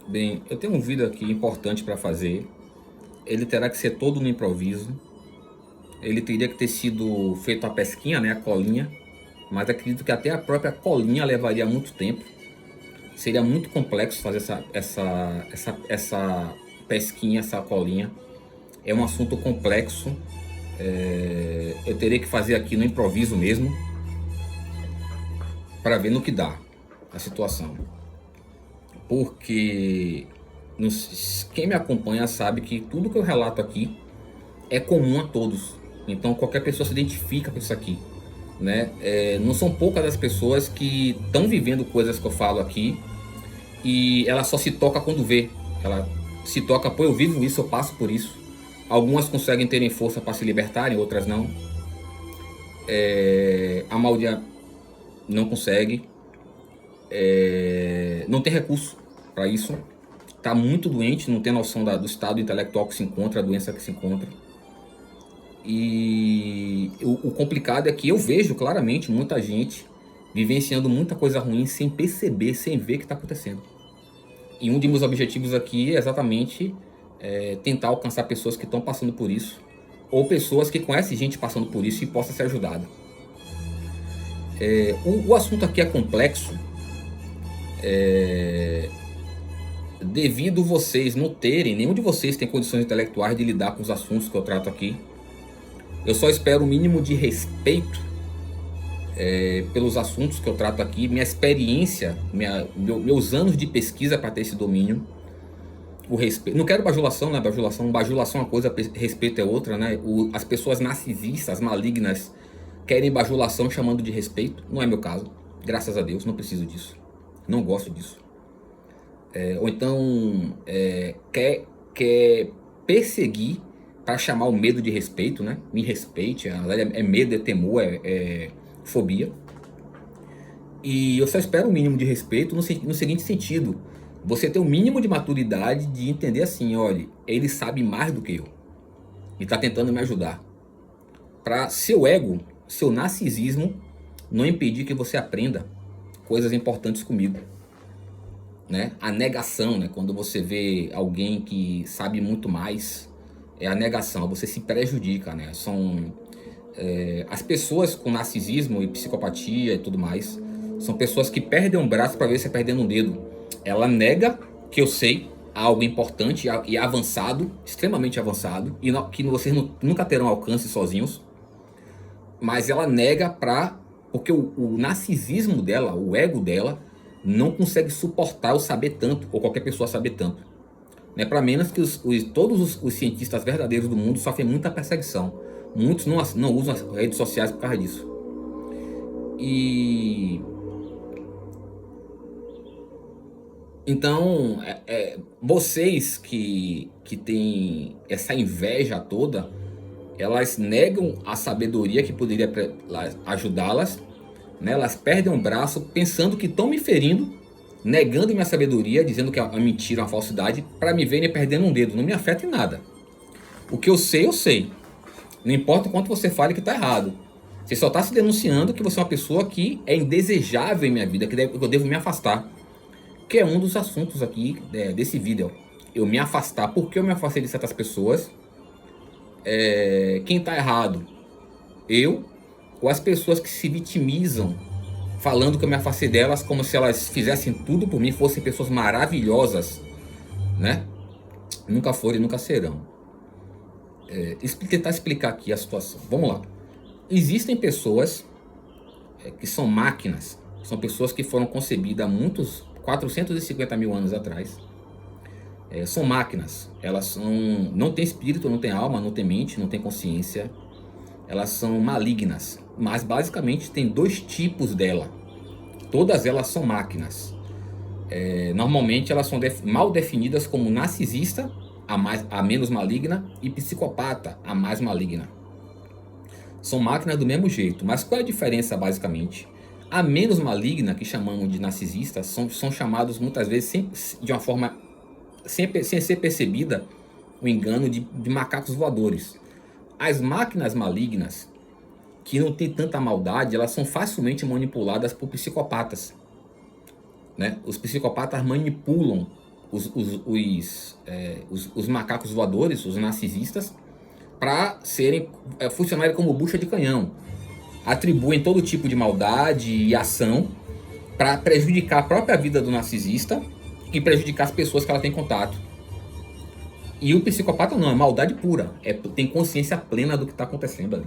Bem, eu tenho um vídeo aqui importante para fazer. Ele terá que ser todo no improviso. Ele teria que ter sido feito a pesquinha, né, a colinha. Mas acredito que até a própria colinha levaria muito tempo. Seria muito complexo fazer essa pesquinha, essa colinha. É um assunto complexo. Eu teria que fazer aqui no improviso mesmo, para ver no que dá a situação. Porque quem me acompanha sabe que tudo que eu relato aqui é comum a todos. Então qualquer pessoa se identifica com isso aqui, né? Não são poucas as pessoas que estão vivendo coisas que eu falo aqui e ela só se toca quando vê. Ela se toca, pô, eu vivo isso, eu passo por isso. Algumas conseguem terem força para se libertarem, outras não. A maioria não consegue, não tem recurso para isso. Está muito doente, não tem noção do estado intelectual que se encontra, a doença que se encontra. E o complicado é que eu vejo claramente muita gente vivenciando muita coisa ruim sem perceber, sem ver o que está acontecendo. E um de meus objetivos aqui é exatamente tentar alcançar pessoas que estão passando por isso, ou pessoas que conhecem gente passando por isso e possa ser ajudada. O assunto aqui é complexo, devido vocês não terem, nenhum de vocês tem condições intelectuais de lidar com os assuntos que eu trato aqui. Eu só espero o mínimo de respeito pelos assuntos que eu trato aqui, minha experiência, meus anos de pesquisa para ter esse domínio. O respeito, não quero bajulação, né? Bajulação é uma coisa, respeito é outra, né? As pessoas narcisistas, malignas, querem bajulação chamando de respeito. Não é meu caso, graças a Deus, não preciso disso, não gosto disso. Ou então quer perseguir para chamar o medo de respeito, né? Me respeite, é medo, é temor, é fobia. E eu só espero um mínimo de respeito no seguinte sentido: você ter o mínimo de maturidade de entender assim, olha, ele sabe mais do que eu e está tentando me ajudar. Para seu ego, seu narcisismo, não impedir que você aprenda coisas importantes comigo. Né? A negação, né? Quando você vê alguém que sabe muito mais, é a negação, você se prejudica, né? As pessoas com narcisismo e psicopatia e tudo mais, são pessoas que perdem um braço para ver se perdendo um dedo. Ela nega que eu sei algo importante e avançado, extremamente avançado, e que vocês nunca terão alcance sozinhos, mas ela nega porque o narcisismo dela, o ego dela, não consegue suportar eu saber tanto, ou qualquer pessoa saber tanto. Né? Para menos que todos os cientistas verdadeiros do mundo sofrem muita perseguição. Muitos não usam as redes sociais por causa disso. E então, vocês que têm essa inveja toda, elas negam a sabedoria que poderia ajudá-las, né? Elas perdem um braço pensando que estão me ferindo, negando minha sabedoria, dizendo que é uma mentira, uma falsidade, para me verem perdendo um dedo. Não me afeta em nada. O que eu sei, eu sei. Não importa o quanto você fale que está errado. Você só está se denunciando que você é uma pessoa que é indesejável em minha vida, que eu devo me afastar. Que é um dos assuntos aqui desse vídeo. Eu me afastar. Por que eu me afastei de certas pessoas? Quem está errado? Eu ou as pessoas que se vitimizam, falando que eu me afastei delas como se elas fizessem tudo por mim, fossem pessoas maravilhosas, né? Nunca foram e nunca serão. Tentar explicar aqui a situação. Vamos lá. Existem pessoas que são máquinas, são pessoas que foram concebidas há 450 mil anos atrás. São máquinas, elas não têm espírito, não têm alma, não têm mente, não têm consciência. Elas são malignas, mas basicamente tem dois tipos dela. Todas elas são máquinas. Normalmente elas são mal definidas como narcisista, a menos maligna, e psicopata, a mais maligna. São máquinas do mesmo jeito, mas qual é a diferença basicamente? A menos maligna, que chamamos de narcisista, são chamados muitas vezes de uma forma sem ser percebida, o engano de macacos voadores. As máquinas malignas, que não tem tanta maldade, elas são facilmente manipuladas por psicopatas. Né? Os psicopatas manipulam os macacos voadores, os narcisistas, para funcionarem como bucha de canhão. Atribuem todo tipo de maldade e ação para prejudicar a própria vida do narcisista e prejudicar as pessoas que ela tem contato. E o psicopata não, é maldade pura. Tem consciência plena do que está acontecendo ali.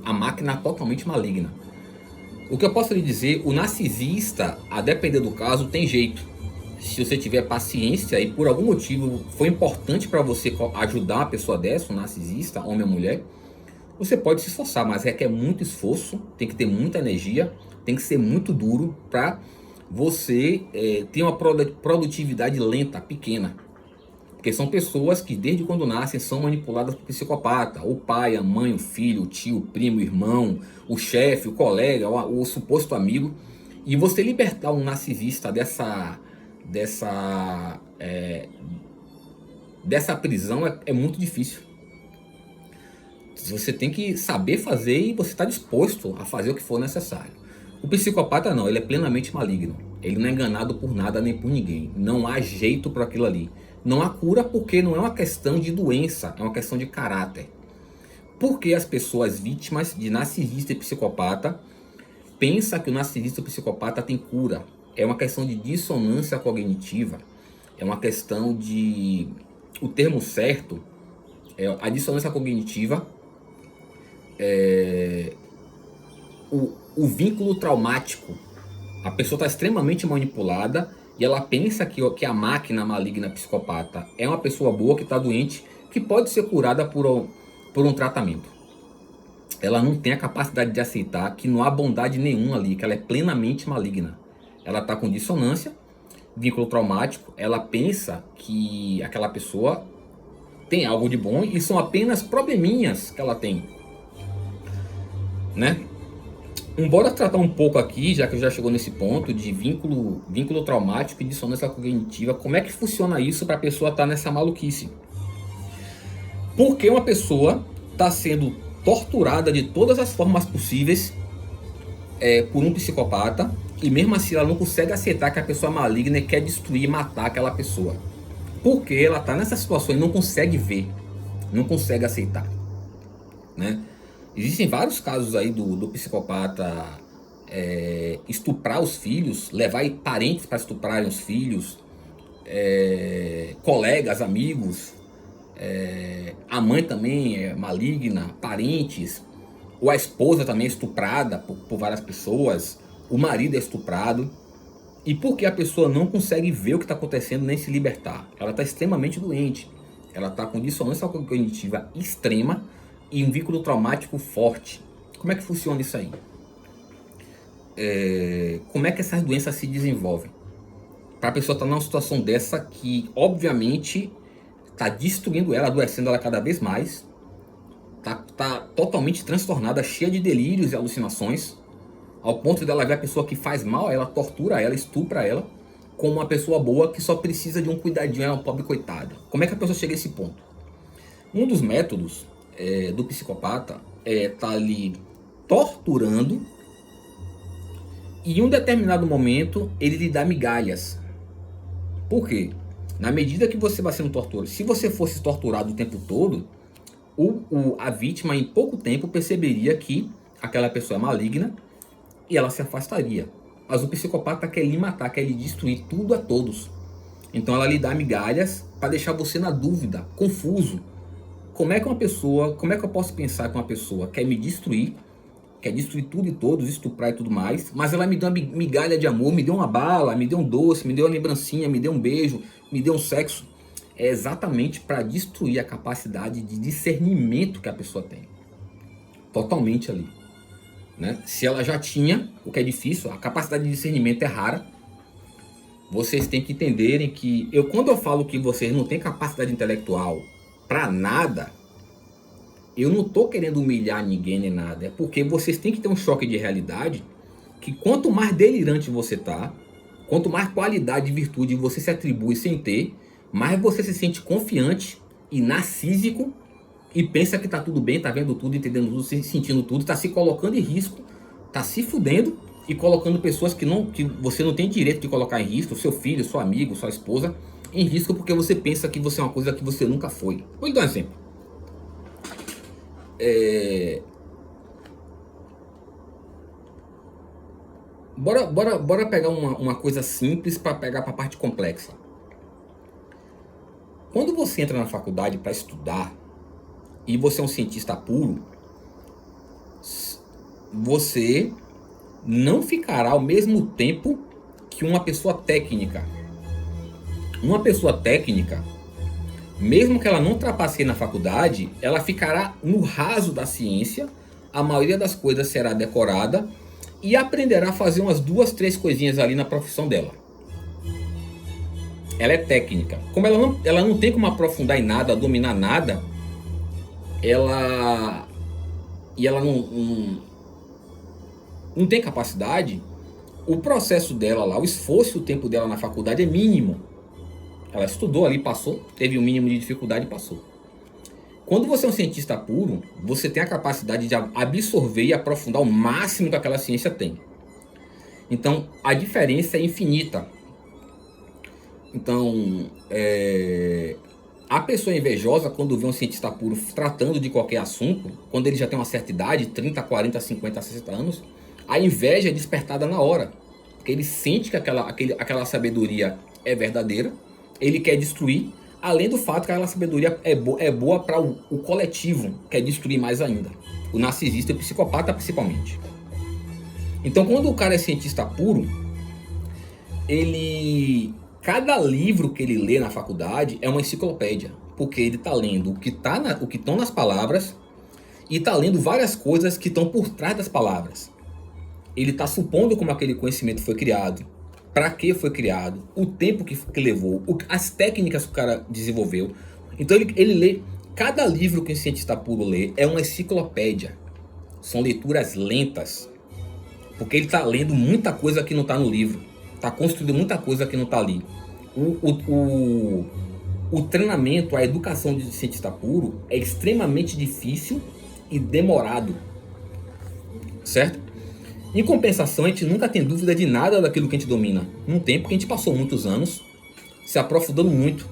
A máquina totalmente maligna. O que eu posso lhe dizer, o narcisista, a depender do caso, tem jeito. Se você tiver paciência e por algum motivo foi importante para você ajudar uma pessoa dessa, um narcisista, homem ou mulher, você pode se esforçar, mas requer muito esforço, tem que ter muita energia, tem que ser muito duro para você ter uma produtividade lenta, pequena. Porque são pessoas que desde quando nascem são manipuladas por psicopata. O pai, a mãe, o filho, o tio, o primo, o irmão, o chefe, o colega, o suposto amigo. E você libertar um narcisista dessa prisão é muito difícil. Você tem que saber fazer e você está disposto a fazer o que for necessário. O psicopata não, ele é plenamente maligno. Ele não é enganado por nada nem por ninguém. Não há jeito para aquilo ali. Não há cura porque não é uma questão de doença, é uma questão de caráter. Porque as pessoas vítimas de narcisista e psicopata pensam que o narcisista e o psicopata tem cura. É uma questão de dissonância cognitiva. É uma questão de... O termo certo é a dissonância cognitiva. O vínculo traumático. A pessoa está extremamente manipulada e ela pensa que a máquina maligna psicopata é uma pessoa boa que está doente, que pode ser curada por um tratamento. Ela não tem a capacidade de aceitar que não há bondade nenhuma ali, que ela é plenamente maligna. Ela está com dissonância, vínculo traumático, ela pensa que aquela pessoa tem algo de bom e são apenas probleminhas que ela tem, né? Bora tratar um pouco aqui, já que já chegou nesse ponto, de vínculo traumático e dissonância cognitiva. Como é que funciona isso para a pessoa estar nessa maluquice? Porque uma pessoa está sendo torturada de todas as formas possíveis por um psicopata, e mesmo assim ela não consegue aceitar que a pessoa é maligna e quer destruir, matar aquela pessoa. Porque ela está nessa situação e não consegue ver, não consegue aceitar, né? Existem vários casos aí do psicopata estuprar os filhos, levar parentes para estuprarem os filhos, colegas, amigos, a mãe também é maligna, parentes, ou a esposa também é estuprada por várias pessoas, o marido é estuprado. E porque a pessoa não consegue ver o que está acontecendo nem se libertar? Ela está extremamente doente, ela está com dissonância cognitiva extrema e um vínculo traumático forte. Como é que funciona isso aí? Como é que essas doenças se desenvolvem? Para a pessoa estar numa situação dessa que, obviamente, está destruindo ela, adoecendo ela cada vez mais, tá totalmente transtornada, cheia de delírios e alucinações, ao ponto dela ver a pessoa que faz mal a ela, tortura ela, estupra ela, como uma pessoa boa que só precisa de um cuidadinho, é uma pobre coitada. Como é que a pessoa chega a esse ponto? Um dos métodos do psicopata tá ali torturando, e em um determinado momento ele lhe dá migalhas. Por quê? Na medida que você vai sendo torturado, se você fosse torturado o tempo todo, a vítima em pouco tempo perceberia que aquela pessoa é maligna e ela se afastaria. Mas o psicopata quer lhe matar, quer lhe destruir tudo a todos. Então ela lhe dá migalhas para deixar você na dúvida, confuso. Como é que eu posso pensar que uma pessoa quer me destruir, quer destruir tudo e todos, estuprar e tudo mais, mas ela me deu uma migalha de amor, me deu uma bala, me deu um doce, me deu uma lembrancinha, me deu um beijo, me deu um sexo. É exatamente para destruir a capacidade de discernimento que a pessoa tem. Totalmente ali, né? Se ela já tinha, o que é difícil, a capacidade de discernimento é rara. Vocês têm que entenderem que quando eu falo que vocês não têm capacidade intelectual para nada, eu não tô querendo humilhar ninguém nem nada. É porque vocês têm que ter um choque de realidade, que quanto mais delirante você tá, quanto mais qualidade e virtude você se atribui sem ter, mais você se sente confiante e narcísico e pensa que tá tudo bem, tá vendo tudo, entendendo tudo, sentindo tudo, tá se colocando em risco, tá se fudendo e colocando pessoas que você não tem direito de colocar em risco, seu filho, seu amigo, sua esposa, em risco porque você pensa que você é uma coisa que você nunca foi. Vou lhe dar um exemplo. Bora pegar uma coisa simples para pegar para a parte complexa. Quando você entra na faculdade para estudar e você é um cientista puro, você não ficará ao mesmo tempo que uma pessoa técnica. Uma pessoa técnica, mesmo que ela não trapaceie na faculdade, ela ficará no raso da ciência, a maioria das coisas será decorada e aprenderá a fazer umas 2, 3 coisinhas ali na profissão dela. Ela é técnica. Como ela não tem como aprofundar em nada, dominar nada, ela não tem capacidade, o processo dela lá, o esforço e o tempo dela na faculdade é mínimo. Ela estudou ali, passou, teve um mínimo de dificuldade e passou. Quando você é um cientista puro, você tem a capacidade de absorver e aprofundar o máximo que aquela ciência tem. Então, a diferença é infinita. Então, a pessoa invejosa, quando vê um cientista puro tratando de qualquer assunto, quando ele já tem uma certa idade, 30, 40, 50, 60 anos, a inveja é despertada na hora. Porque ele sente que aquela sabedoria é verdadeira, ele quer destruir, além do fato que aquela sabedoria é boa para o coletivo, quer destruir mais ainda. O narcisista e o psicopata principalmente. Então, quando o cara é cientista puro, cada livro que ele lê na faculdade é uma enciclopédia, porque ele está lendo o que estão nas palavras e está lendo várias coisas que estão por trás das palavras. Ele está supondo como aquele conhecimento foi criado, para que foi criado, o tempo que levou, as técnicas que o cara desenvolveu. Então ele lê, cada livro que o cientista puro lê é uma enciclopédia. São leituras lentas, porque ele está lendo muita coisa que não está no livro, está construindo muita coisa que não está ali. O treinamento, a educação de cientista puro é extremamente difícil e demorado, certo? Em compensação, a gente nunca tem dúvida de nada daquilo que a gente domina. Num tempo que a gente passou muitos anos se aprofundando muito.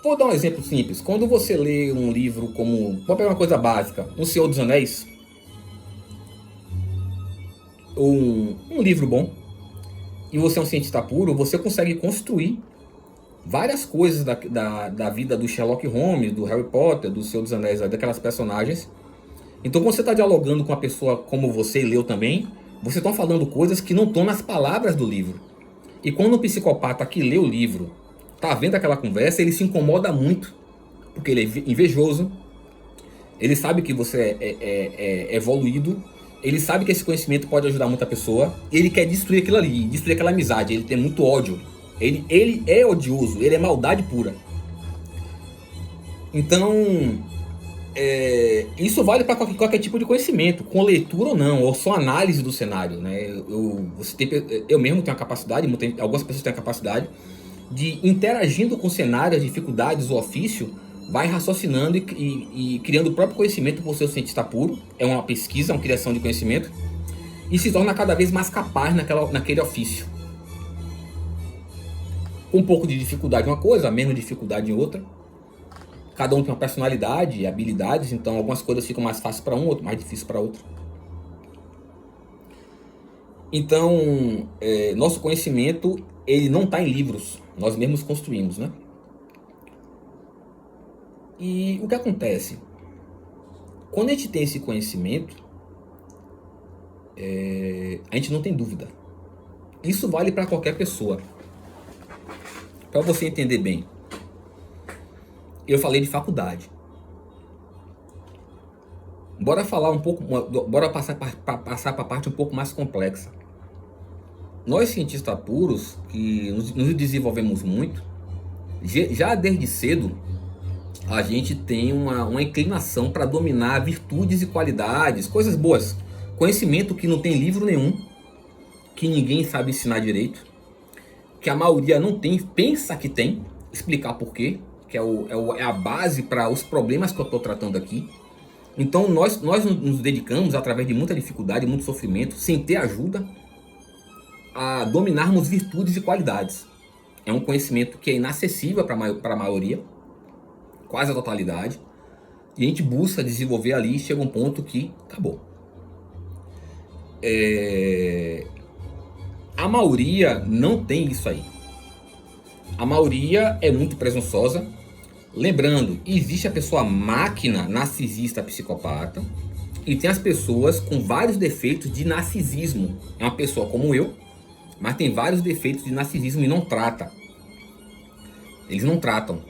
Vou dar um exemplo simples. Quando você lê um livro como... Vou pegar uma coisa básica. Um Senhor dos Anéis. Ou um livro bom. E você é um cientista puro, você consegue construir várias coisas da vida do Sherlock Holmes, do Harry Potter, do Senhor dos Anéis, daquelas personagens. Então, quando você está dialogando com uma pessoa como você e leu também, você está falando coisas que não estão nas palavras do livro. E quando o psicopata que lê o livro está vendo aquela conversa, ele se incomoda muito, porque ele é invejoso, ele sabe que você é evoluído, ele sabe que esse conhecimento pode ajudar muita pessoa, e ele quer destruir aquilo ali, destruir aquela amizade, ele tem muito ódio. Ele é odioso, ele é maldade pura. Então... isso vale para qualquer tipo de conhecimento, com leitura ou não, ou só análise do cenário, né? Eu mesmo tenho a capacidade, algumas pessoas têm a capacidade de, interagindo com cenários, dificuldades, o ofício, vai raciocinando e criando o próprio conhecimento por ser um cientista puro. É uma pesquisa, uma criação de conhecimento, e se torna cada vez mais capaz naquele ofício. Com um pouco de dificuldade em uma coisa, menos dificuldade em outra. Cada um tem uma personalidade e habilidades, então algumas coisas ficam mais fáceis para um, outro mais difícil para outro. Então, nosso conhecimento, ele não está em livros, nós mesmos construímos, né? E o que acontece? Quando a gente tem esse conhecimento, a gente não tem dúvida. Isso vale para qualquer pessoa. Para você entender bem. Eu falei de faculdade. Bora falar um pouco, bora passar para a parte um pouco mais complexa. Nós cientistas puros, que nos desenvolvemos muito, já desde cedo, a gente tem uma inclinação para dominar virtudes e qualidades, coisas boas. Conhecimento que não tem livro nenhum, que ninguém sabe ensinar direito, que a maioria não tem, pensa que tem, explicar por quê. Que é a base para os problemas que eu estou tratando aqui. Então nós nos dedicamos, através de muita dificuldade, muito sofrimento, sem ter ajuda, a dominarmos virtudes e qualidades. É um conhecimento que é inacessível para a maioria, quase a totalidade, e a gente busca desenvolver ali e chega um ponto que acabou. A maioria não tem isso aí. A maioria é muito presunçosa. Lembrando, existe a pessoa máquina, narcisista, psicopata, e tem as pessoas com vários defeitos de narcisismo. É uma pessoa como eu, mas tem vários defeitos de narcisismo e não trata. Eles não tratam.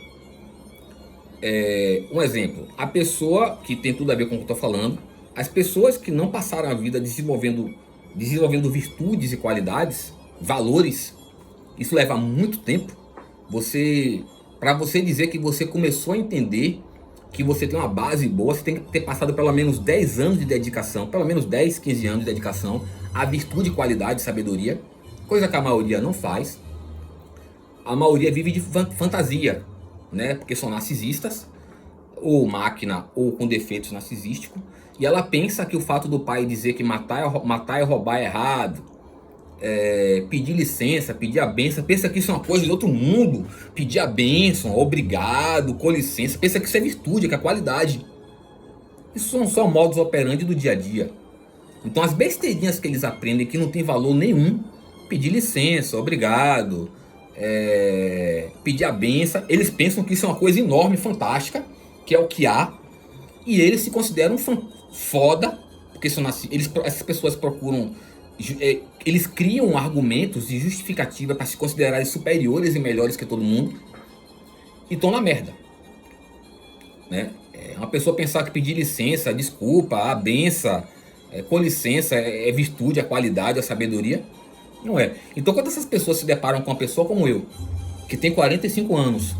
Um exemplo, a pessoa que tem tudo a ver com o que eu estou falando, as pessoas que não passaram a vida desenvolvendo virtudes e qualidades, valores, isso leva muito tempo. Para você dizer que você começou a entender que você tem uma base boa, você tem que ter passado pelo menos 10 anos de dedicação, pelo menos 10, 15 anos de dedicação à virtude, qualidade, sabedoria, coisa que a maioria não faz. A maioria vive de fantasia, né? Porque são narcisistas, ou máquina, ou com defeitos narcisísticos, e ela pensa que o fato do pai dizer que matar e roubar é errado, pedir licença, pedir a benção, pensa que isso é uma coisa de outro mundo, pedir a benção, obrigado, com licença, pensa que isso é virtude, que é qualidade. Isso são só modus operandi do dia a dia. Então as besteirinhas que eles aprendem que não tem valor nenhum, pedir licença, obrigado, pedir a benção, eles pensam que isso é uma coisa enorme, fantástica, que é o que há, e eles se consideram foda, porque essas pessoas procuram, eles criam argumentos de justificativa para se considerarem superiores e melhores que todo mundo, e estão na merda, né? Uma pessoa pensar que pedir licença, desculpa, a benção, com licença, é virtude, a qualidade, a sabedoria, não é. Então quando essas pessoas se deparam com uma pessoa como eu, que tem 45 anos,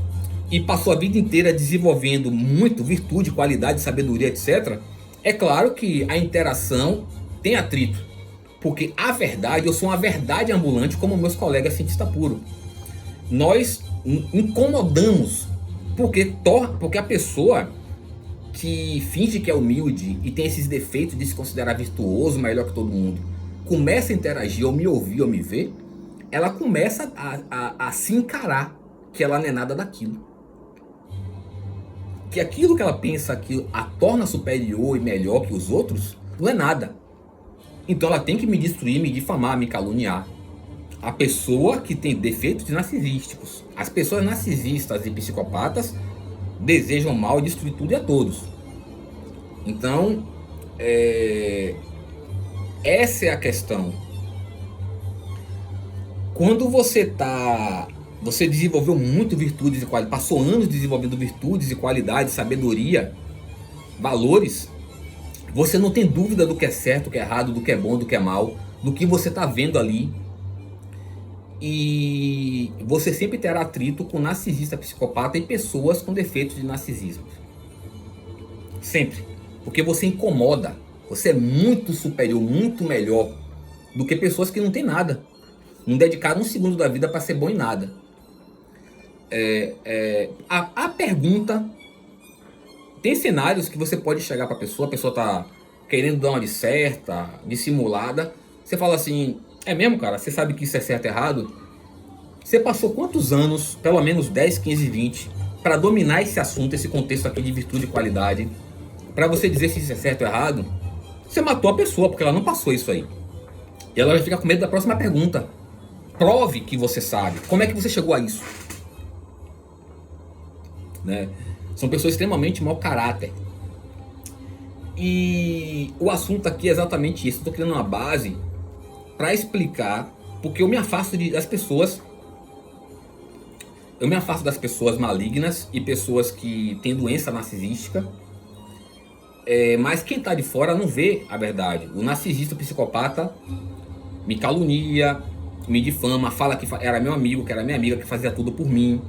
e passou a vida inteira desenvolvendo muito virtude, qualidade, sabedoria, etc., é claro que a interação tem atrito. Porque a verdade, eu sou uma verdade ambulante como meus colegas cientistas puros. Nós incomodamos, porque a pessoa que finge que é humilde e tem esses defeitos de se considerar virtuoso, melhor que todo mundo, começa a interagir, ou me ouvir, ou me ver, ela começa a se encarar que ela não é nada daquilo. Que aquilo que ela pensa que a torna superior e melhor que os outros, não é nada. Então ela tem que me destruir, me difamar, me caluniar. A pessoa que tem defeitos narcisísticos. As pessoas narcisistas e psicopatas desejam mal e destruir tudo e a todos. Então, essa é a questão. Quando você desenvolveu muito virtudes e qualidades, passou anos desenvolvendo virtudes e qualidades, sabedoria, valores, você não tem dúvida do que é certo, do que é errado, do que é bom, do que é mal, do que você está vendo ali. E você sempre terá atrito com narcisista, psicopata e pessoas com defeitos de narcisismo. Sempre. Porque você incomoda. Você é muito superior, muito melhor do que pessoas que não têm nada. Não dedicaram um segundo da vida para ser bom em nada. A pergunta... Tem cenários que você pode chegar para a pessoa tá querendo dar uma de certa, dissimulada. Você fala assim, é mesmo, cara? Você sabe que isso é certo e errado? Você passou quantos anos, pelo menos 10, 15, 20, para dominar esse assunto, esse contexto aqui de virtude e qualidade, para você dizer se isso é certo ou errado? Você matou a pessoa, porque ela não passou isso aí. E ela vai ficar com medo da próxima pergunta. Prove que você sabe. Como é que você chegou a isso? Né? São pessoas extremamente mau caráter. E o assunto aqui é exatamente isso. Estou criando uma base para explicar porque eu me afasto das pessoas. Eu me afasto das pessoas malignas e pessoas que têm doença narcisística. Mas quem está de fora não vê a verdade. O narcisista, o psicopata, me calunia, me difama, fala que era meu amigo, que era minha amiga, que fazia tudo por mim,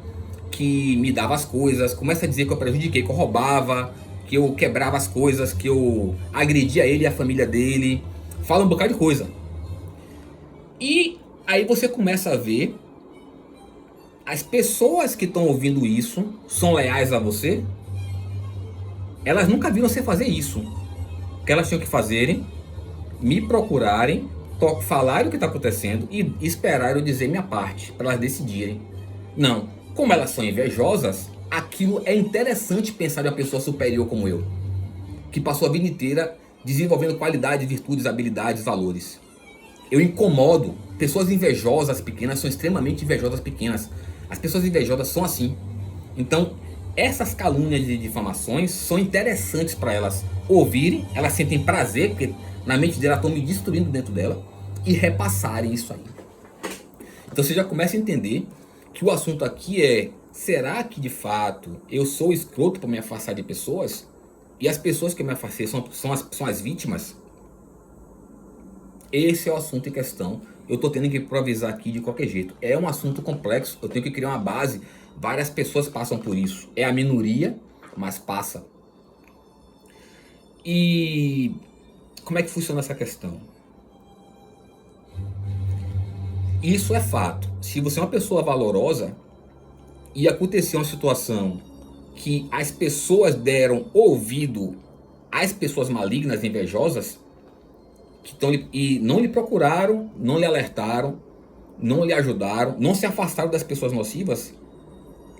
que me dava as coisas, começa a dizer que eu prejudiquei, que eu roubava, que eu quebrava as coisas, que eu agredia ele e a família dele, fala um bocado de coisa. E aí você começa a ver as pessoas que estão ouvindo isso são leais a você? Elas nunca viram você fazer isso. O que elas tinham que fazerem, me procurarem, falarem o que está acontecendo e esperar eu dizer minha parte, para elas decidirem. Não, como elas são invejosas, aquilo é interessante pensar em uma pessoa superior como eu, que passou a vida inteira desenvolvendo qualidades, virtudes, habilidades, valores. Eu incomodo. Pessoas invejosas pequenas são extremamente invejosas pequenas. As pessoas invejosas são assim. Então, essas calúnias e difamações são interessantes para elas ouvirem. Elas sentem prazer, porque na mente dela estão me destruindo dentro dela, e repassarem isso aí. Então você já começa a entender que o assunto aqui é: será que de fato eu sou escroto para me afastar de pessoas? E as pessoas que eu me afastei são as vítimas? Esse é o assunto em questão. Eu estou tendo que improvisar aqui de qualquer jeito. É um assunto complexo, eu tenho que criar uma base. Várias pessoas passam por isso. É a minoria, mas passa. E como é que funciona essa questão? Isso é fato. Se você é uma pessoa valorosa e acontecer uma situação que as pessoas deram ouvido às pessoas malignas e invejosas, e não lhe procuraram, não lhe alertaram, não lhe ajudaram, não se afastaram das pessoas nocivas,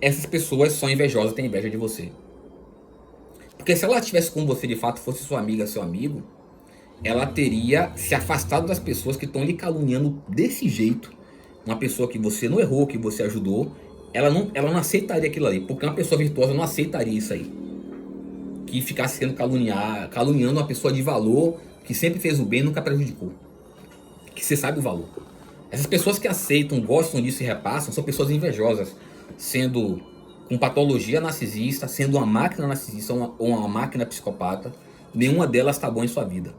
essas pessoas são invejosas, têm inveja de você. Porque se ela estivesse com você de fato, fosse sua amiga, seu amigo, ela teria se afastado das pessoas que estão lhe caluniando desse jeito. Uma pessoa que você não errou, que você ajudou, ela não aceitaria aquilo ali, porque uma pessoa virtuosa não aceitaria isso aí. Que ficasse sendo caluniando uma pessoa de valor, que sempre fez o bem e nunca prejudicou. Que você sabe o valor. Essas pessoas que aceitam, gostam disso e repassam, são pessoas invejosas, sendo com patologia narcisista, sendo uma máquina narcisista ou uma máquina psicopata. Nenhuma delas está boa em sua vida.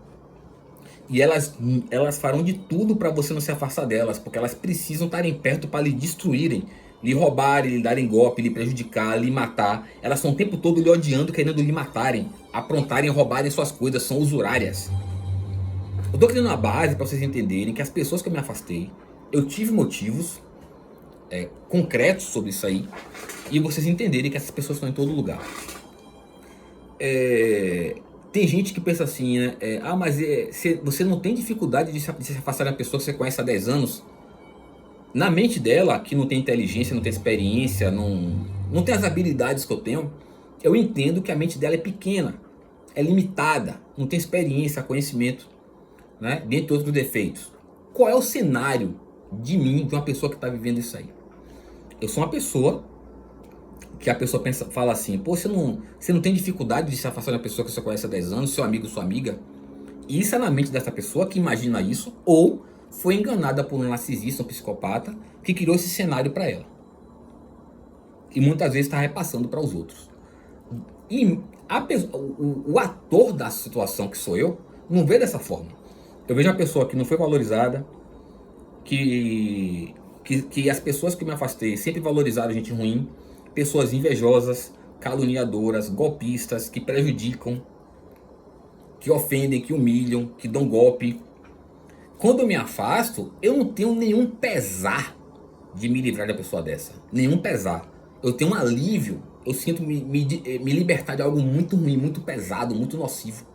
E elas farão de tudo para você não se afastar delas, porque elas precisam estarem perto para lhe destruírem, lhe roubarem, lhe darem golpe, lhe prejudicar, lhe matar. Elas estão o tempo todo lhe odiando, querendo lhe matarem, aprontarem, roubarem suas coisas, são usurárias. Eu tô criando uma base para vocês entenderem que as pessoas que eu me afastei, eu tive motivos concretos sobre isso aí, e vocês entenderem que essas pessoas estão em todo lugar. Tem gente que pensa assim, né? Mas você não tem dificuldade de se afastar de uma pessoa que você conhece há 10 anos? Na mente dela, que não tem inteligência, não tem experiência, não tem as habilidades que eu tenho, eu entendo que a mente dela é pequena, é limitada, não tem experiência, conhecimento, né? Dentre outros defeitos. Qual é o cenário de mim, de uma pessoa que está vivendo isso aí? Eu sou uma pessoa que a pessoa fala assim: pô, você não tem dificuldade de se afastar de uma pessoa que você conhece há 10 anos, seu amigo, sua amiga? E isso é na mente dessa pessoa que imagina isso, ou foi enganada por um narcisista, um psicopata, que criou esse cenário para ela. E muitas vezes está repassando para os outros. E o ator da situação, que sou eu, não vê dessa forma. Eu vejo uma pessoa que não foi valorizada, que as pessoas que me afastei sempre valorizaram gente ruim, pessoas invejosas, caluniadoras, golpistas, que prejudicam, que ofendem, que humilham, que dão golpe. Quando eu me afasto, eu não tenho nenhum pesar de me livrar da pessoa dessa. Nenhum pesar. Eu tenho um alívio. Eu sinto me libertar de algo muito ruim, muito pesado, muito nocivo.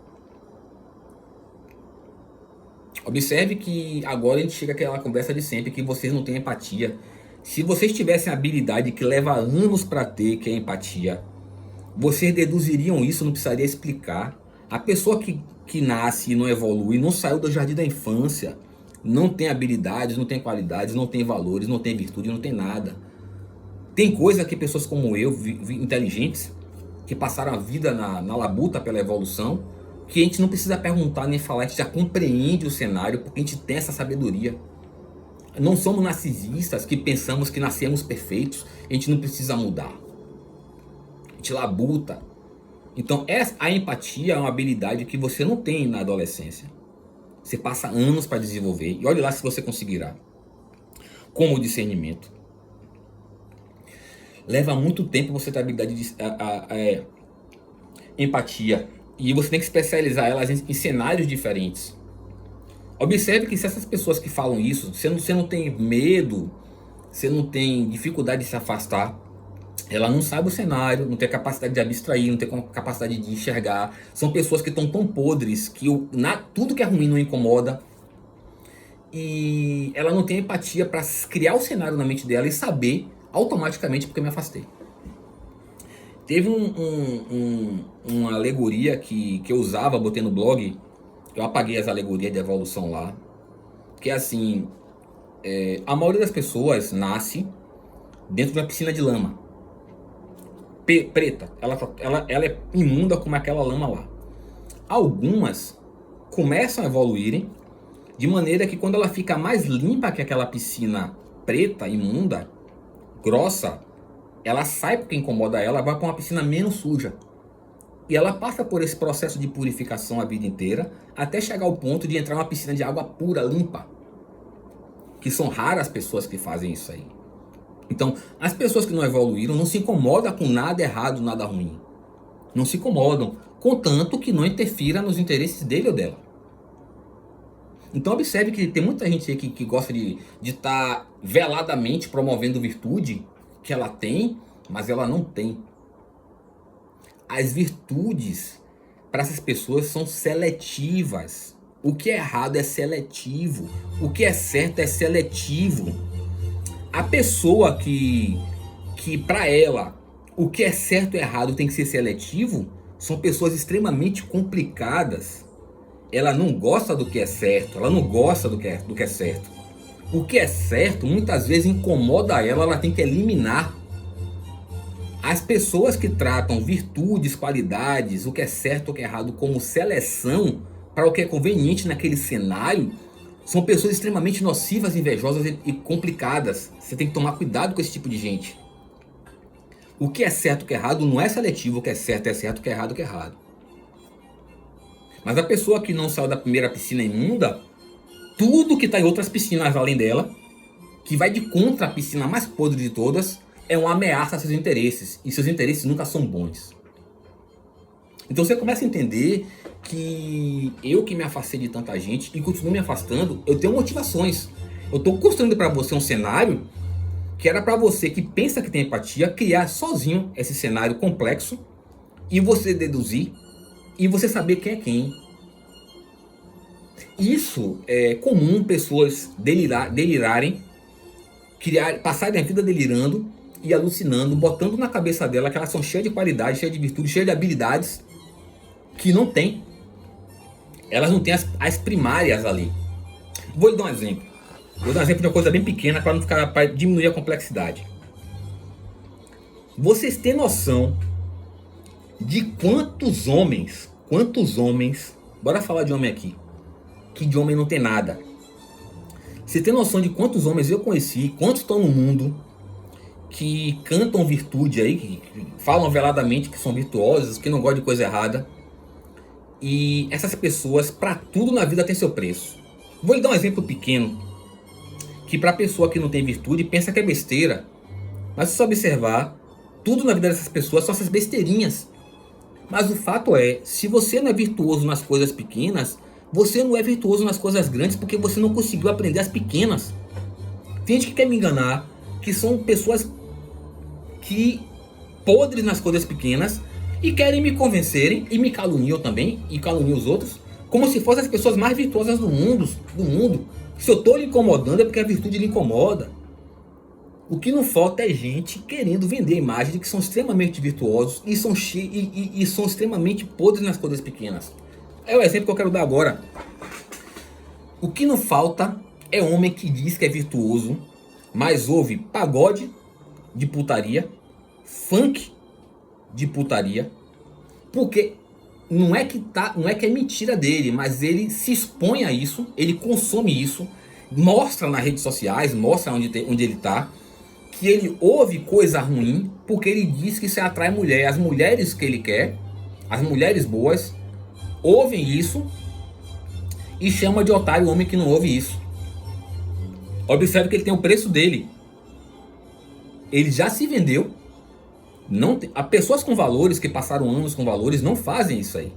Observe que agora a gente chega àquela conversa de sempre, que vocês não têm empatia. Se vocês tivessem a habilidade que leva anos para ter, que é empatia, vocês deduziriam isso, não precisaria explicar. A pessoa que nasce e não evolui, não saiu do jardim da infância, não tem habilidades, não tem qualidades, não tem valores, não tem virtude, não tem nada. Tem coisa que pessoas como eu, inteligentes, que passaram a vida na labuta pela evolução, que a gente não precisa perguntar nem falar, a gente já compreende o cenário, porque a gente tem essa sabedoria. Não somos narcisistas que pensamos que nascemos perfeitos, a gente não precisa mudar. A gente labuta. Então a empatia é uma habilidade que você não tem na adolescência. Você passa anos para desenvolver, e olhe lá se você conseguirá. Como o discernimento. Leva muito tempo você ter a habilidade de empatia. E você tem que especializar elas em cenários diferentes. Observe que se essas pessoas que falam isso, você não tem medo, você não tem dificuldade de se afastar, Ela não sabe o cenário, não tem capacidade de abstrair, não tem capacidade de enxergar. São pessoas que estão tão podres que tudo que é ruim não incomoda. E ela não tem empatia para criar o cenário na mente dela e saber automaticamente porque eu me afastei. Teve uma alegoria que eu usava, botei no blog. Eu apaguei as alegorias de evolução lá. Que é assim, a maioria das pessoas nasce dentro de uma piscina de lama preta. Ela é imunda como aquela lama lá. Algumas começam a evoluírem de maneira que quando ela fica mais limpa que aquela piscina preta, imunda, grossa, ela sai porque incomoda ela, vai para uma piscina menos suja. E ela passa por esse processo de purificação a vida inteira, até chegar ao ponto de entrar numa piscina de água pura, limpa. Que são raras as pessoas que fazem isso aí. Então, as pessoas que não evoluíram não se incomodam com nada errado, nada ruim. Não se incomodam, contanto que não interfira nos interesses dele ou dela. Então observe que tem muita gente aí que gosta de estar veladamente promovendo virtude que ela tem, mas ela não tem. As virtudes para essas pessoas são seletivas. O que é errado é seletivo. O que é certo é seletivo. A pessoa que para ela o que é certo e errado tem que ser seletivo, são pessoas extremamente complicadas. Ela não gosta do que é certo, ela não gosta do que é certo. O que é certo muitas vezes incomoda ela tem que eliminar. As pessoas que tratam virtudes, qualidades, o que é certo, o que é errado como seleção para o que é conveniente naquele cenário, são pessoas extremamente nocivas, invejosas e complicadas. Você tem que tomar cuidado com esse tipo de gente. O que é certo, o que é errado não é seletivo, o que é certo, o que é errado, o que é errado. Mas a pessoa que não saiu da primeira piscina imunda, tudo que está em outras piscinas além dela, que vai de contra a piscina mais podre de todas, é uma ameaça a seus interesses. E seus interesses nunca são bons. Então você começa a entender que eu que me afastei de tanta gente e continuo me afastando, eu tenho motivações. Eu estou construindo para você um cenário que era para você que pensa que tem empatia, criar sozinho esse cenário complexo e você deduzir e você saber quem é quem. Isso é comum pessoas delirarem, passarem a vida delirando e alucinando, botando na cabeça dela que elas são cheias de qualidade, cheias de virtude, cheias de habilidades que não tem. Elas não têm as primárias ali. Vou lhe dar um exemplo. Vou dar um exemplo de uma coisa bem pequena para diminuir a complexidade. Vocês têm noção de quantos homens, bora falar de homem aqui, que de homem não tem nada. Você tem noção de quantos homens eu conheci, quantos estão no mundo, que cantam virtude aí, que falam veladamente que são virtuosos, que não gostam de coisa errada. E essas pessoas, para tudo na vida tem seu preço. Vou lhe dar um exemplo pequeno, que para a pessoa que não tem virtude pensa que é besteira. Mas se você observar, tudo na vida dessas pessoas são essas besteirinhas. Mas o fato é, se você não é virtuoso nas coisas pequenas, você não é virtuoso nas coisas grandes porque você não conseguiu aprender as pequenas. Tem gente que quer me enganar, que são pessoas que podres nas coisas pequenas e querem me convencerem e me caluniam também, e caluniam os outros, como se fossem as pessoas mais virtuosas do mundo. Se eu estou lhe incomodando é porque a virtude lhe incomoda. O que não falta é gente querendo vender a imagem de que são extremamente virtuosos e são extremamente podres nas coisas pequenas. É o exemplo que eu quero dar agora. O que não falta é homem que diz que é virtuoso, mas ouve pagode de putaria, funk de putaria, porque não é que é mentira dele, mas ele se expõe a isso, ele consome isso, mostra nas redes sociais, mostra onde ele está, que ele ouve coisa ruim, porque ele diz que isso atrai mulher. As mulheres que ele quer, as mulheres boas, ouvem isso e chama de otário o homem que não ouve isso. Observe que ele tem o preço dele. Ele já se vendeu. As pessoas com valores, que passaram anos com valores, não fazem isso aí.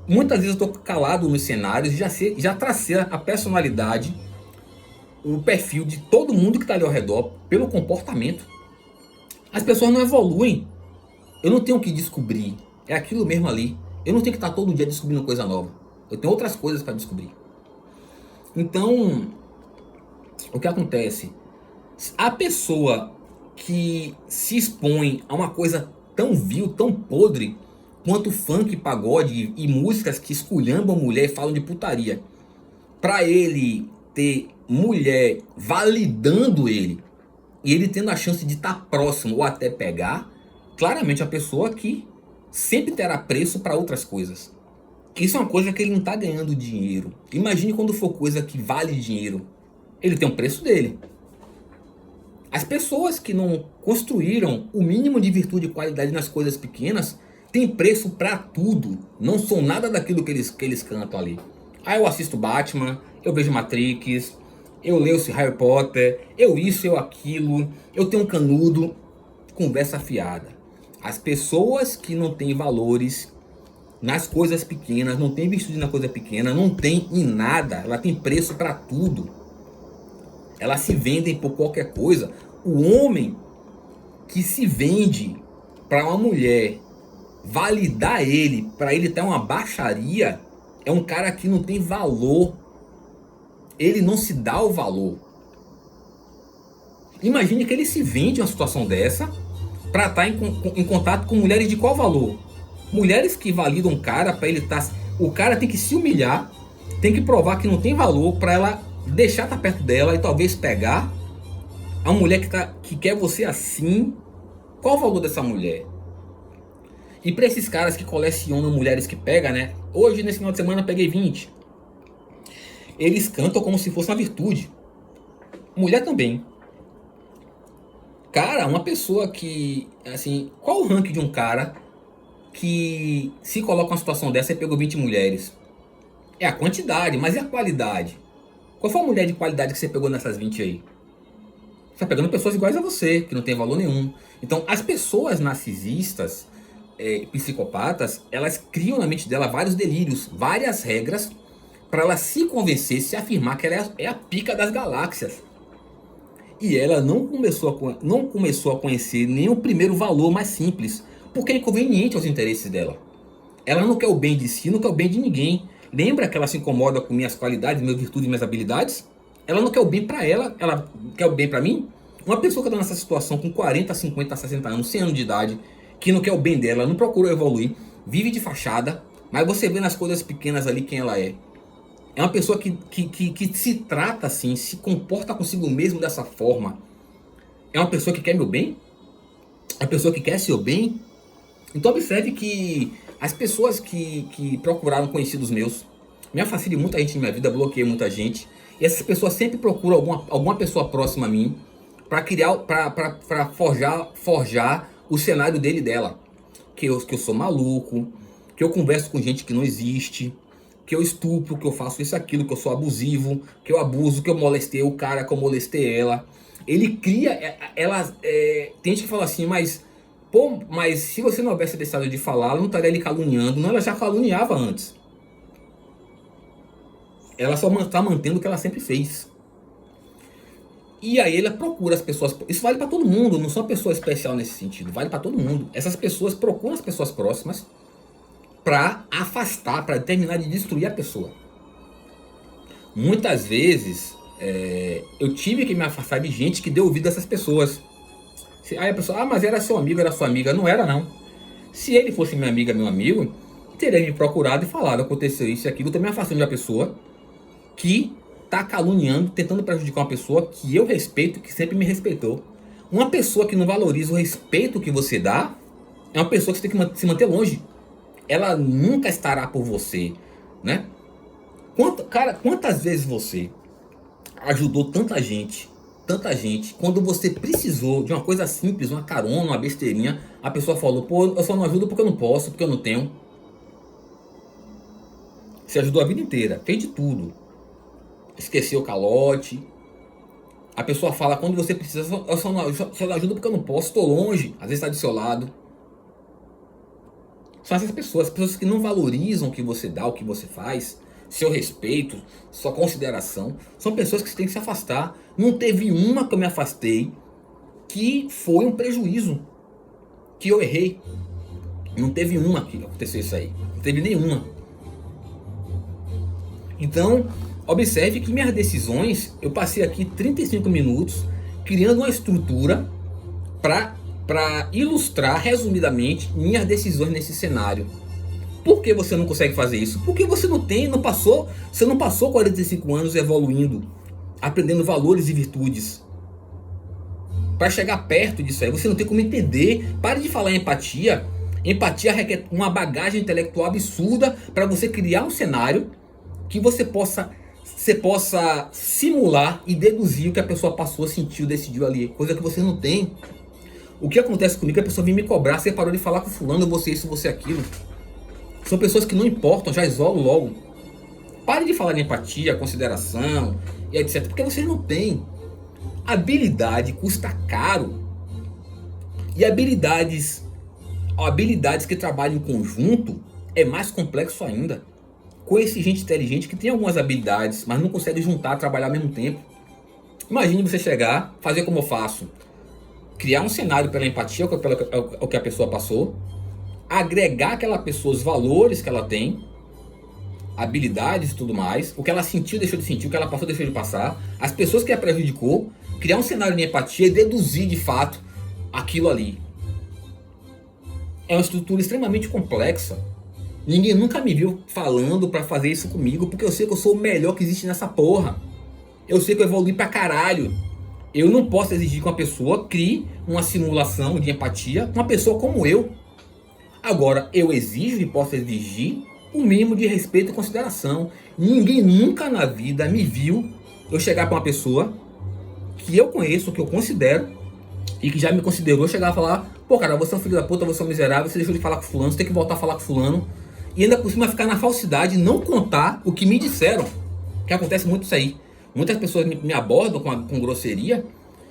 Muitas vezes eu estou calado nos cenários e já tracei a personalidade, o perfil de todo mundo que está ali ao redor pelo comportamento. As pessoas não evoluem. Eu não tenho que descobrir. É aquilo mesmo ali. Eu não tenho que estar todo dia descobrindo coisa nova. Eu tenho outras coisas para descobrir. Então, o que acontece? A pessoa que se expõe a uma coisa tão vil, tão podre, quanto funk, pagode e músicas que esculhambam mulher e falam de putaria, para ele ter mulher validando ele, e ele tendo a chance de estar próximo ou até pegar, claramente a pessoa que sempre terá preço para outras coisas. Isso é uma coisa que ele não está ganhando dinheiro. Imagine quando for coisa que vale dinheiro. Ele tem um preço dele. As pessoas que não construíram o mínimo de virtude e qualidade nas coisas pequenas têm preço para tudo. Não são nada daquilo que eles cantam ali. Ah, eu assisto Batman, eu vejo Matrix, eu leio Harry Potter, eu isso, eu aquilo, eu tenho um canudo. Conversa fiada. As pessoas que não têm valores nas coisas pequenas, não tem virtude na coisa pequena, não tem em nada, ela tem preço para tudo. Elas se vendem por qualquer coisa. O homem que se vende para uma mulher validar ele, para ele ter uma baixaria, é um cara que não tem valor. Ele não se dá o valor. Imagine que ele se vende em uma situação dessa para estar em contato com mulheres de qual valor? Mulheres que validam o cara para ele estar... O cara tem que se humilhar, tem que provar que não tem valor para ela deixar estar perto dela e talvez pegar. A mulher que quer você assim, qual o valor dessa mulher? E para esses caras que colecionam mulheres que pegam, né? Hoje, nesse final de semana, eu peguei 20. Eles cantam como se fosse uma virtude. Mulher também. Cara, uma pessoa que... assim, qual o ranking de um cara que se coloca uma situação dessa e pegou 20 mulheres? É a quantidade, mas e a qualidade? Qual foi a mulher de qualidade que você pegou nessas 20 aí? Você tá pegando pessoas iguais a você, que não tem valor nenhum. Então, as pessoas narcisistas, psicopatas, elas criam na mente dela vários delírios, várias regras, para ela se convencer, se afirmar que ela é a pica das galáxias. E ela não começou a conhecer nem o primeiro valor mais simples, porque é inconveniente aos interesses dela. Ela não quer o bem de si, não quer o bem de ninguém. Lembra que ela se incomoda com minhas qualidades, minhas virtudes e minhas habilidades? Ela não quer o bem para ela quer o bem para mim? Uma pessoa que está nessa situação com 40, 50, 60 anos, 100 anos de idade, que não quer o bem dela, não procura evoluir, vive de fachada, mas você vê nas coisas pequenas ali quem ela é. É uma pessoa que se trata assim, se comporta consigo mesmo dessa forma. É uma pessoa que quer meu bem? É uma pessoa que quer seu bem? Então observe que as pessoas que procuraram conhecidos meus, me afastei de muita gente na minha vida, bloqueei muita gente. E essas pessoas sempre procuram alguma pessoa próxima a mim para criar, para forjar o cenário dele e dela. Que eu sou maluco, que eu converso com gente que não existe, que eu estupro, que eu faço isso, aquilo, que eu sou abusivo, que eu abuso, que eu molestei o cara, que eu molestei ela. Ele cria, tem gente que fala assim, mas se você não houvesse deixado de falar, ela não estaria lhe caluniando. Não, ela já caluniava antes. Ela só está mantendo o que ela sempre fez. E aí ela procura as pessoas. Isso vale para todo mundo, não sou uma pessoa especial nesse sentido. Vale para todo mundo. Essas pessoas procuram as pessoas próximas para afastar, para terminar de destruir a pessoa. Muitas vezes eu tive que me afastar de gente que deu ouvido a essas pessoas. Aí a pessoa, mas era seu amigo, era sua amiga. Não era, não. Se ele fosse minha amiga, meu amigo, teria me procurado e falado, aconteceu isso e aquilo. Eu tô me afastando da pessoa que tá caluniando, tentando prejudicar uma pessoa que eu respeito, que sempre me respeitou. Uma pessoa que não valoriza o respeito que você dá, é uma pessoa que você tem que se manter longe. Ela nunca estará por você, né? Quantas vezes você ajudou tanta gente, quando você precisou de uma coisa simples, uma carona, uma besteirinha, a pessoa falou, pô, eu só não ajudo porque eu não posso, porque eu não tenho. Você ajudou a vida inteira, fez de tudo. Esqueceu o calote. A pessoa fala, quando você precisa, eu só não ajudo porque eu não posso, estou longe, às vezes está do seu lado. São essas pessoas que não valorizam o que você dá, o que você faz, seu respeito, sua consideração. São pessoas que você tem que se afastar. Não teve uma que eu me afastei que foi um prejuízo, que eu errei. Não teve uma que aconteceu isso aí. Não teve nenhuma. Então, observe que minhas decisões, eu passei aqui 35 minutos criando uma estrutura para ilustrar resumidamente minhas decisões nesse cenário. Por que você não consegue fazer isso? Porque você você não passou 45 anos evoluindo, aprendendo valores e virtudes. Para chegar perto disso aí, você não tem como entender. Pare de falar em empatia. Empatia requer uma bagagem intelectual absurda para você criar um cenário que você possa simular e deduzir o que a pessoa passou, sentiu, decidiu ali. Coisa que você não tem. O que acontece comigo é a pessoa vir me cobrar. Você parou de falar com fulano, você isso, você aquilo. São pessoas que não importam, já isolam logo. Pare de falar em empatia, consideração e etc. Porque vocês não têm. Habilidade custa caro. E habilidades que trabalham em conjunto é mais complexo ainda. Conheci gente inteligente que tem algumas habilidades, mas não consegue juntar, trabalhar ao mesmo tempo. Imagine você chegar, fazer como eu faço. Criar um cenário pela empatia, o que a pessoa passou. Agregar àquela pessoa os valores que ela tem. Habilidades e tudo mais. O que ela sentiu, deixou de sentir. O que ela passou, deixou de passar. As pessoas que a prejudicou. Criar um cenário de empatia e deduzir de fato aquilo ali. É uma estrutura extremamente complexa. Ninguém nunca me viu falando pra fazer isso comigo, porque eu sei que eu sou o melhor que existe nessa porra. Eu sei que eu evolui pra caralho. Eu não posso exigir que uma pessoa crie uma simulação de empatia com uma pessoa como eu. Agora, eu exijo e posso exigir o mínimo de respeito e consideração. Ninguém nunca na vida me viu eu chegar pra uma pessoa que eu conheço, que eu considero, e que já me considerou, chegar a falar: pô, cara, você é um filho da puta, você é um miserável, você deixou de falar com fulano, você tem que voltar a falar com fulano. E ainda por cima ficar na falsidade e não contar o que me disseram. Que acontece muito isso aí. Muitas pessoas me abordam com grosseria.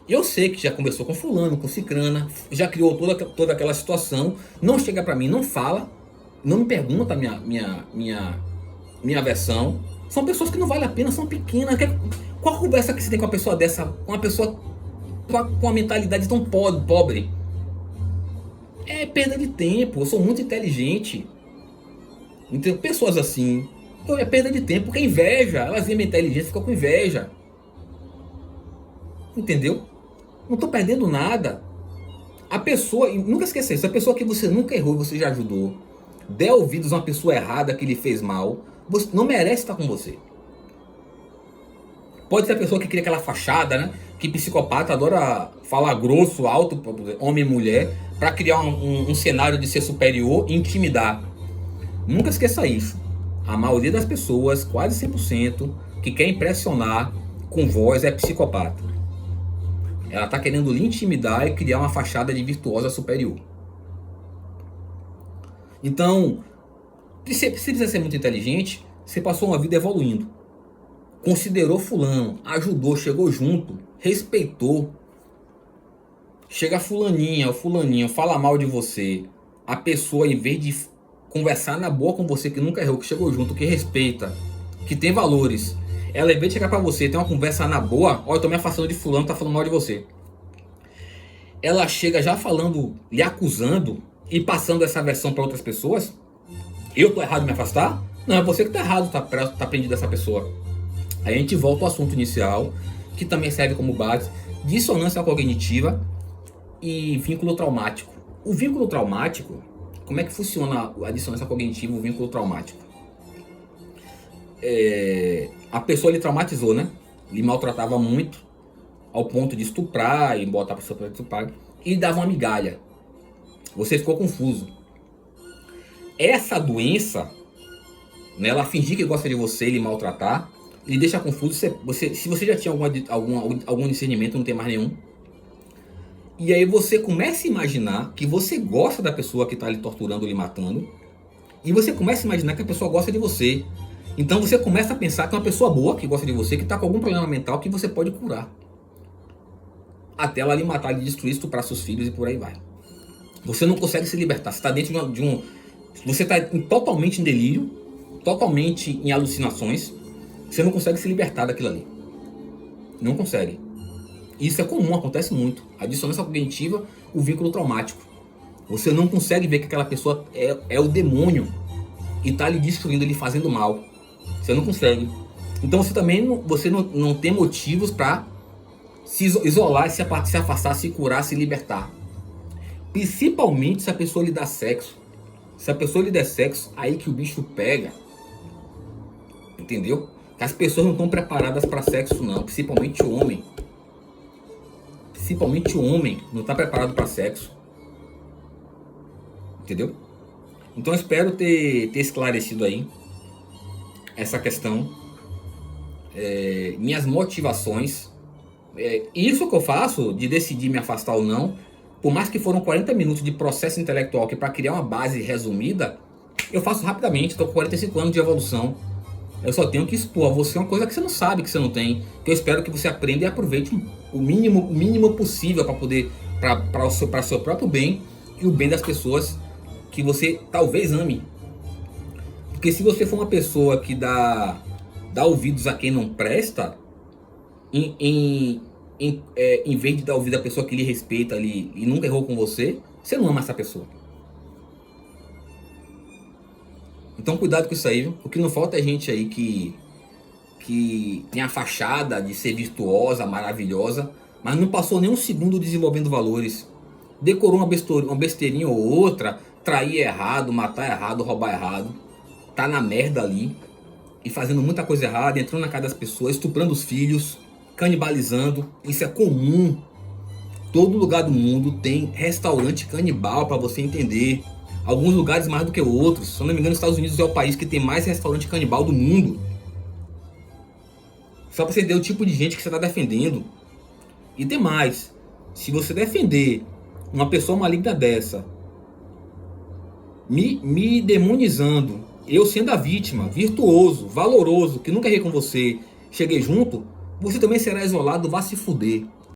Eu sei que já conversou com fulano, com cicrana, já criou toda aquela situação. Não chega pra mim, não fala, não me pergunta a minha versão. São pessoas que não valem a pena, são pequenas. Qual a conversa que você tem com uma pessoa dessa? Com uma pessoa com uma mentalidade tão pobre? É perda de tempo. Eu sou muito inteligente. Então, pessoas assim, é perda de tempo, porque inveja. Elas veem minha inteligência e ficam com inveja. Entendeu? Não tô perdendo nada. A pessoa, nunca esqueça isso, a pessoa que você nunca errou e você já ajudou, der ouvidos a uma pessoa errada que lhe fez mal, você não merece estar com você. Pode ser a pessoa que cria aquela fachada, né? Que psicopata adora falar grosso, alto, homem e mulher, para criar um cenário de ser superior e intimidar. Nunca esqueça isso. A maioria das pessoas, quase 100%, que quer impressionar com voz é psicopata. Ela está querendo lhe intimidar e criar uma fachada de virtuosa superior. Então, se precisa ser muito inteligente, você passou uma vida evoluindo. Considerou fulano, ajudou, chegou junto, respeitou. Chega fulaninha ou fulaninho, fala mal de você. A pessoa, em vez de conversar na boa com você, que nunca errou, que chegou junto, que respeita, que tem valores, ela, em vez de chegar pra você, ter uma conversa na boa: ó, eu tô me afastando de fulano, tá falando mal de você. Ela chega já falando, lhe acusando e passando essa versão para outras pessoas. Eu tô errado em me afastar? Não, é você que tá errado, tá prendido dessa pessoa. Aí a gente volta ao assunto inicial, que também serve como base: dissonância cognitiva e vínculo traumático. O vínculo traumático, como é que funciona a dissonância cognitiva e o vínculo traumático? A pessoa lhe traumatizou, né? Lhe maltratava muito, ao ponto de estuprar e botar a pessoa para estuprar, e dava uma migalha. Você ficou confuso. Essa doença, né, ela fingir que gosta de você e lhe maltratar, lhe deixa confuso. Se você já tinha algum discernimento, não tem mais nenhum. E aí você começa a imaginar que você gosta da pessoa que está lhe torturando, lhe matando. E você começa a imaginar que a pessoa gosta de você. Então você começa a pensar que é uma pessoa boa, que gosta de você, que está com algum problema mental que você pode curar. Até ela lhe matar, lhe destruir, estuprar seus filhos e por aí vai. Você não consegue se libertar. Você está dentro de um... Você está totalmente em delírio, totalmente em alucinações. Você não consegue se libertar daquilo ali. Não consegue. Isso é comum, acontece muito. A dissonância cognitiva, o vínculo traumático. Você não consegue ver que aquela pessoa é o demônio e tá lhe destruindo, lhe fazendo mal. Você não consegue. Então você também não tem motivos para se isolar, se afastar, se curar, se libertar. Principalmente se a pessoa lhe dá sexo. Se a pessoa lhe der sexo, aí que o bicho pega. Entendeu? As pessoas não estão preparadas para sexo, não. Principalmente o homem. Principalmente o homem não está preparado para sexo. Entendeu? Então eu espero ter esclarecido aí essa questão. Minhas motivações. Isso que eu faço de decidir me afastar ou não, por mais que foram 40 minutos de processo intelectual que para criar uma base resumida, eu faço rapidamente. Estou com 45 anos de evolução. Eu só tenho que expor a você uma coisa que você não sabe, que você não tem. Que eu espero que você aprenda e aproveite o mínimo possível para poder, para o seu próprio bem e o bem das pessoas que você talvez ame. Porque se você for uma pessoa que dá ouvidos a quem não presta, em vez de dar ouvido à pessoa que lhe respeita ali e nunca errou com você, você não ama essa pessoa. Então cuidado com isso aí, viu? O que não falta é gente aí que tem a fachada de ser virtuosa, maravilhosa, mas não passou nem um segundo desenvolvendo valores. Decorou uma besteirinha ou outra, trair errado, matar errado, roubar errado. Tá na merda ali e fazendo muita coisa errada, entrando na casa das pessoas, estuprando os filhos, canibalizando. Isso é comum. Todo lugar do mundo tem restaurante canibal, para você entender. Alguns lugares mais do que outros. Se eu não me engano, os Estados Unidos é o país que tem mais restaurante canibal do mundo. Só para você entender o tipo de gente que você está defendendo. E tem mais. Se você defender uma pessoa maligna dessa, me demonizando, eu sendo a vítima, virtuoso, valoroso, que nunca errei com você, cheguei junto, você também será isolado, vá se fuder.